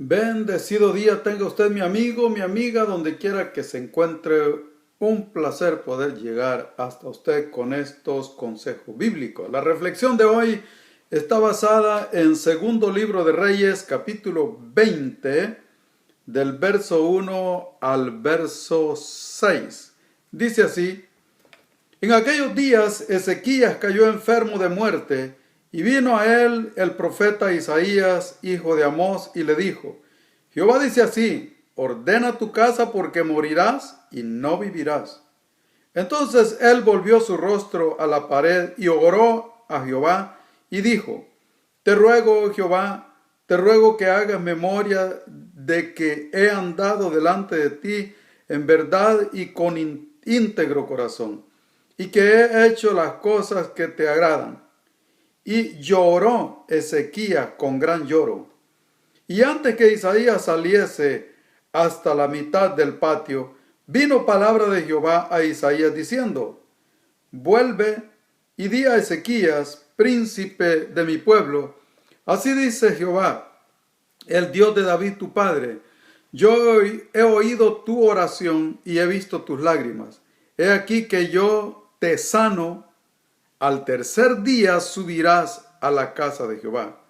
Bendecido día tenga usted, mi amigo, mi amiga, donde quiera que se encuentre. Un placer poder llegar hasta usted con estos consejos bíblicos. La reflexión de hoy está basada en Segundo Libro de Reyes, capítulo 20, del verso 1 al verso 6. Dice así: En aquellos días Ezequías cayó enfermo de muerte, y vino a él el profeta Isaías, hijo de Amós, y le dijo: Jehová dice así: ordena tu casa porque morirás y no vivirás. Entonces él volvió su rostro a la pared y oró a Jehová y dijo: Te ruego, Jehová, te ruego que hagas memoria de que he andado delante de ti en verdad y con íntegro corazón, y que he hecho las cosas que te agradan. Y lloró Ezequías con gran lloro. Y antes que Isaías saliese hasta la mitad del patio, vino palabra de Jehová a Isaías diciendo: Vuelve y di a Ezequías, príncipe de mi pueblo: Así dice Jehová, el Dios de David tu padre: Yo he oído tu oración y he visto tus lágrimas. He aquí que yo te sano. Al tercer día subirás a la casa de Jehová,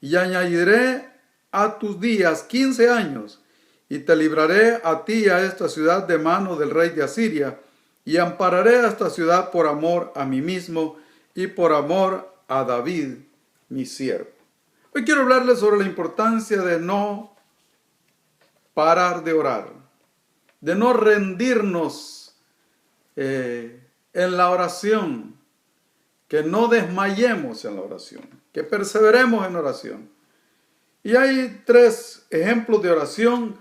y añadiré a tus días 15 años, y te libraré a ti y a esta ciudad de mano del rey de Asiria, y ampararé a esta ciudad por amor a mí mismo y por amor a David, mi siervo. Hoy quiero hablarles sobre la importancia de no parar de orar, de no rendirnos en la oración, que no desmayemos en la oración, que perseveremos en oración. Y hay 3 ejemplos de oración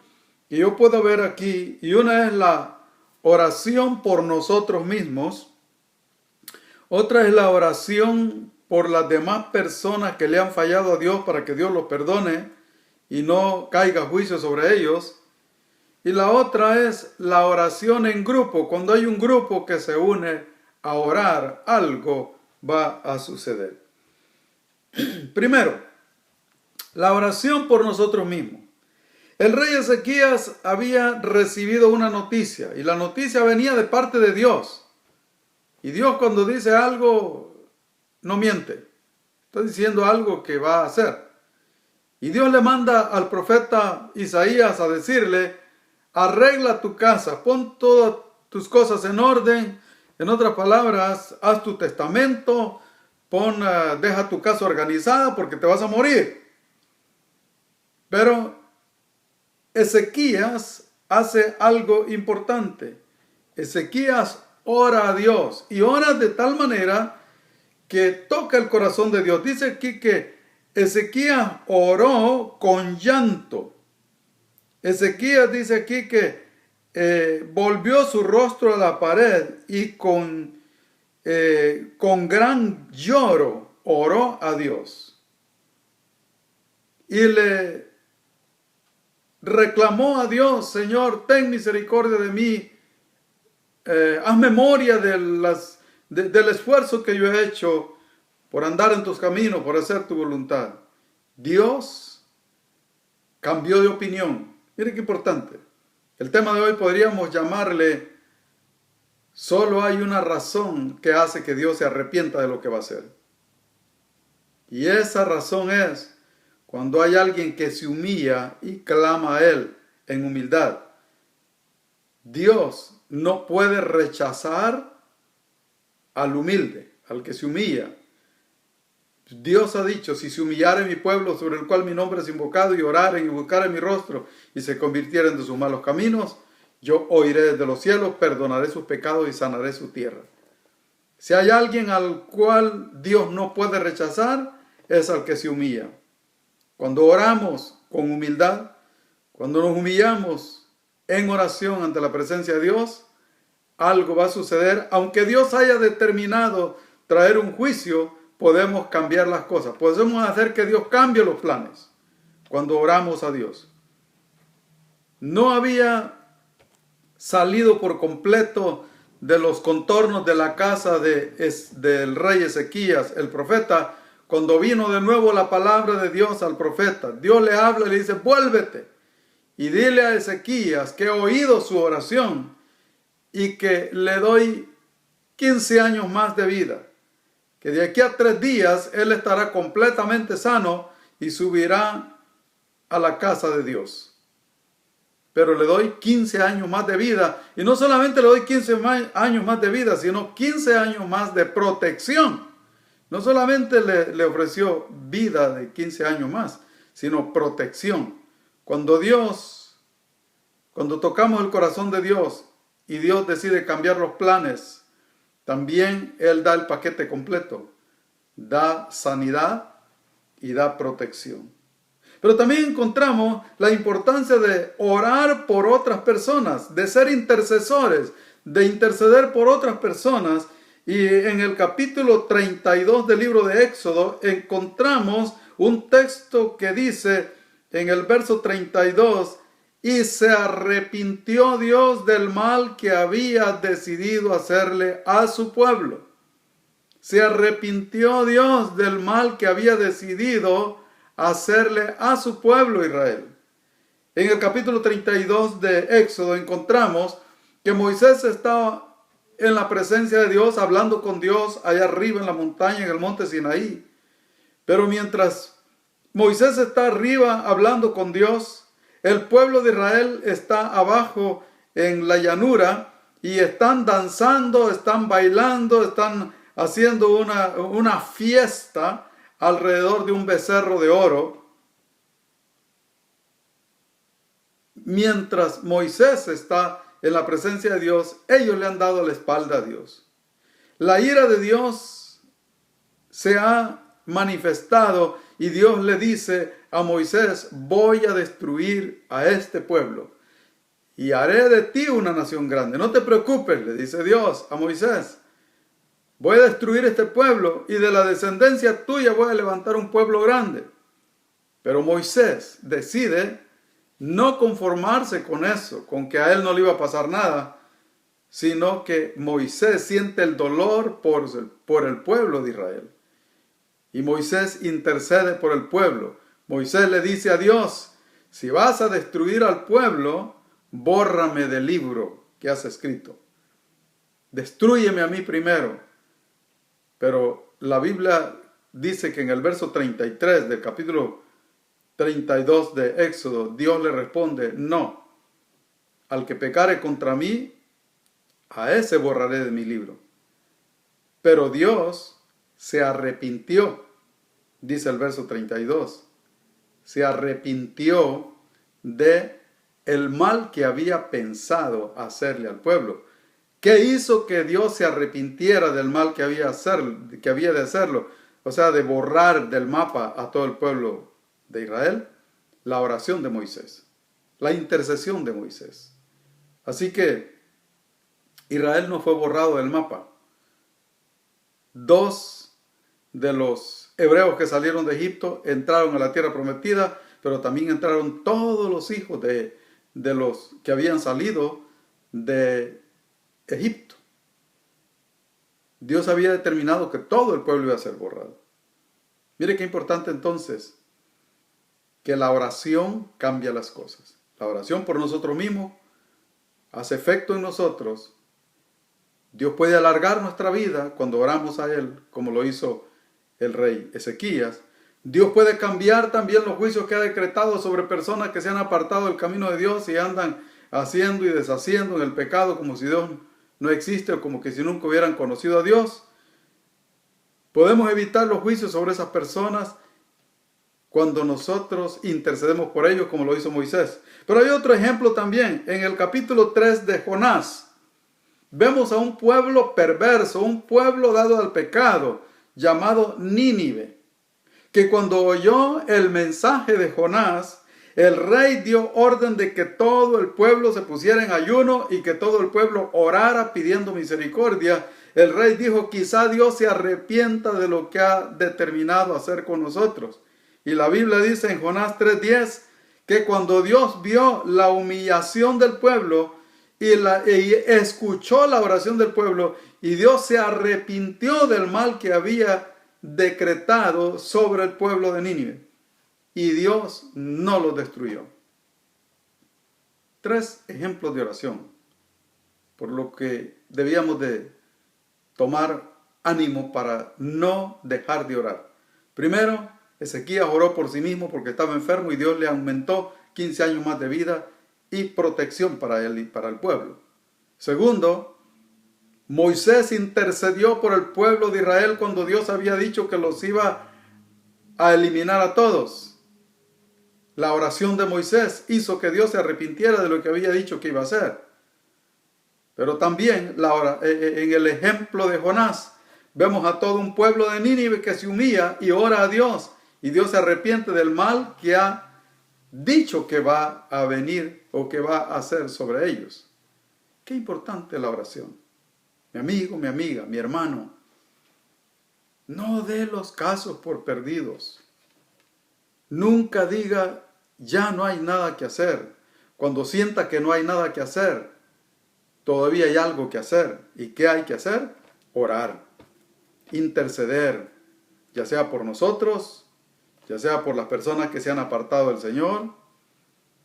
que yo puedo ver aquí, y una es la oración por nosotros mismos, otra es la oración por las demás personas que le han fallado a Dios para que Dios los perdone y no caiga juicio sobre ellos, y la otra es la oración en grupo. Cuando hay un grupo que se une a orar, algo va a suceder. Primero, la oración por nosotros mismos. El rey Ezequías había recibido una noticia, y la noticia venía de parte de Dios. Y Dios, cuando dice algo, no miente. Está diciendo algo que va a hacer. Y Dios le manda al profeta Isaías a decirle: arregla tu casa, pon todas tus cosas en orden. En otras palabras, haz tu testamento, deja tu casa organizada porque te vas a morir. Pero Ezequías hace algo importante. Ezequías ora a Dios, y ora de tal manera que toca el corazón de Dios. Dice aquí que Ezequías oró con llanto. Ezequías dice aquí que volvió su rostro a la pared y con gran lloro oró a Dios. Y le reclamó a Dios: Señor, ten misericordia de mí. Haz memoria del esfuerzo que yo he hecho por andar en tus caminos, por hacer tu voluntad. Dios cambió de opinión. Miren qué importante. El tema de hoy podríamos llamarle: solo hay una razón que hace que Dios se arrepienta de lo que va a hacer. Y esa razón es cuando hay alguien que se humilla y clama a Él en humildad. Dios no puede rechazar al humilde, al que se humilla. Dios ha dicho: si se humillare mi pueblo, sobre el cual mi nombre es invocado, y oraren y buscaren mi rostro, y se convirtieren de sus malos caminos, yo oiré desde los cielos, perdonaré sus pecados y sanaré su tierra. Si hay alguien al cual Dios no puede rechazar, es al que se humilla. Cuando oramos con humildad, cuando nos humillamos en oración ante la presencia de Dios, algo va a suceder. Aunque Dios haya determinado traer un juicio, podemos cambiar las cosas. Podemos hacer que Dios cambie los planes cuando oramos a Dios. No había salido por completo de los contornos de la casa del rey Ezequías, el profeta, cuando vino de nuevo la palabra de Dios al profeta, Dios le habla y le dice, vuélvete y dile a Ezequías que he oído su oración y que le doy 15 años más de vida, que de aquí a 3 días él estará completamente sano y subirá a la casa de Dios. Pero le doy 15 años más de vida, y no solamente le doy 15 años más de vida, sino 15 años más de protección. No solamente le ofreció vida de 15 años más, sino protección. Cuando tocamos el corazón de Dios y Dios decide cambiar los planes, también Él da el paquete completo. Da sanidad y da protección. Pero también encontramos la importancia de orar por otras personas, de ser intercesores, de interceder por otras personas. Y en el capítulo 32 del libro de Éxodo encontramos un texto que dice en el verso 32, y se arrepintió Dios del mal que había decidido hacerle a su pueblo. Se arrepintió Dios del mal que había decidido hacerle a su pueblo Israel. En el capítulo 32 de Éxodo encontramos que Moisés estaba en la presencia de Dios, hablando con Dios allá arriba en la montaña, en el monte Sinaí. Pero mientras Moisés está arriba hablando con Dios, el pueblo de Israel está abajo en la llanura y están danzando, están bailando, están haciendo una fiesta alrededor de un becerro de oro. Mientras Moisés está en la presencia de Dios, ellos le han dado la espalda a Dios. La ira de Dios se ha manifestado y Dios le dice a Moisés, voy a destruir a este pueblo y haré de ti una nación grande. No te preocupes, le dice Dios a Moisés. Voy a destruir este pueblo y de la descendencia tuya voy a levantar un pueblo grande. Pero Moisés decide no conformarse con eso, con que a él no le iba a pasar nada, sino que Moisés siente el dolor por el pueblo de Israel. Y Moisés intercede por el pueblo. Moisés le dice a Dios, si vas a destruir al pueblo, bórrame del libro que has escrito. Destrúyeme a mí primero. Pero la Biblia dice que en el verso 33 del capítulo 32 de Éxodo, Dios le responde, no, al que pecare contra mí, a ese borraré de mi libro. Pero Dios se arrepintió, dice el verso 32, se arrepintió de el mal que había pensado hacerle al pueblo. ¿Qué hizo que Dios se arrepintiera del mal que había de hacerlo? O sea, de borrar del mapa a todo el pueblo de Israel. La oración de Moisés, la intercesión de Moisés. Así que Israel no fue borrado del mapa. 2 de los hebreos que salieron de Egipto entraron a la tierra prometida, pero también entraron todos los hijos de los que habían salido de Egipto. Dios había determinado que todo el pueblo iba a ser borrado. Mire qué importante entonces que la oración cambia las cosas. La oración por nosotros mismos hace efecto en nosotros. Dios puede alargar nuestra vida cuando oramos a Él, como lo hizo el rey Ezequías. Dios puede cambiar también los juicios que ha decretado sobre personas que se han apartado del camino de Dios y andan haciendo y deshaciendo en el pecado como si Dios no existe o como que si nunca hubieran conocido a Dios. Podemos evitar los juicios sobre esas personas cuando nosotros intercedemos por ellos, como lo hizo Moisés. Pero hay otro ejemplo también. En el capítulo 3 de Jonás, vemos a un pueblo perverso, un pueblo dado al pecado, llamado Nínive, que cuando oyó el mensaje de Jonás, el rey dio orden de que todo el pueblo se pusiera en ayuno y que todo el pueblo orara pidiendo misericordia. El rey dijo, quizá Dios se arrepienta de lo que ha determinado hacer con nosotros. Y la Biblia dice en Jonás 3:10 que cuando Dios vio la humillación del pueblo y escuchó la oración del pueblo y Dios se arrepintió del mal que había decretado sobre el pueblo de Nínive. Y Dios no los destruyó. 3 ejemplos de oración, por lo que debíamos de tomar ánimo para no dejar de orar. Primero, Ezequías oró por sí mismo porque estaba enfermo y Dios le aumentó 15 años más de vida y protección para él y para el pueblo. Segundo, Moisés intercedió por el pueblo de Israel cuando Dios había dicho que los iba a eliminar a todos. La oración de Moisés hizo que Dios se arrepintiera de lo que había dicho que iba a hacer. Pero también en el ejemplo de Jonás, vemos a todo un pueblo de Nínive que se humilla y ora a Dios. Y Dios se arrepiente del mal que ha dicho que va a venir o que va a hacer sobre ellos. Qué importante la oración. Mi amigo, mi amiga, mi hermano, no dé los casos por perdidos. Nunca diga, ya no hay nada que hacer. Cuando sienta que no hay nada que hacer, todavía hay algo que hacer. ¿Y qué hay que hacer? Orar, interceder, ya sea por nosotros, ya sea por las personas que se han apartado del Señor,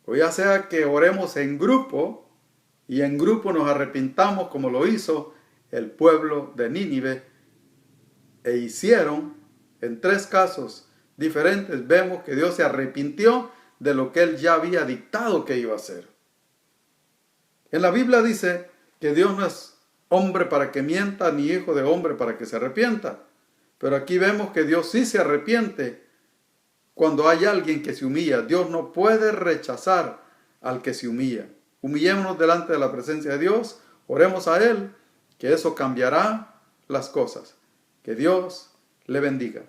o ya sea que oremos en grupo y en grupo nos arrepintamos como lo hizo el pueblo de Nínive e hicieron. En 3 casos diferentes vemos que Dios se arrepintió de lo que Él ya había dictado que iba a hacer. En la Biblia dice que Dios no es hombre para que mienta, ni hijo de hombre para que se arrepienta. Pero aquí vemos que Dios sí se arrepiente cuando hay alguien que se humilla. Dios no puede rechazar al que se humilla. Humillémonos delante de la presencia de Dios, oremos a Él, que eso cambiará las cosas. Que Dios le bendiga.